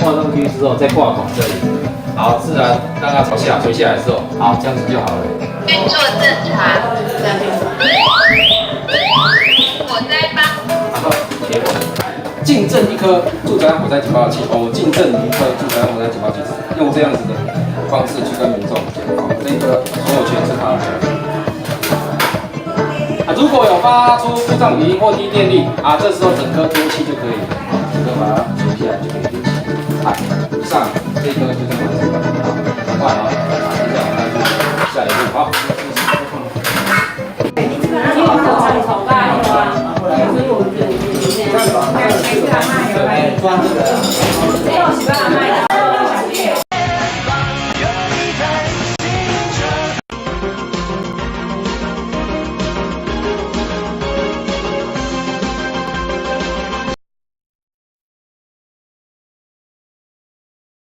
画上去之后再挂孔这里，好，自然让它垂下来的时候，好，这样子就好了。运作正常。火灾帮。然后铁火，进正一颗住宅火灾警报器，进正一颗住宅火灾警报器，用这样子的方式去跟民众讲，这个所有权是他的。如果有发出故障语音或低电力这时候整颗丢弃就可以了，整个把它取下来就可以丢弃。以上这一颗就这么完成了，很快接下来我们就下一步，好。没有，喜欢阿麦的。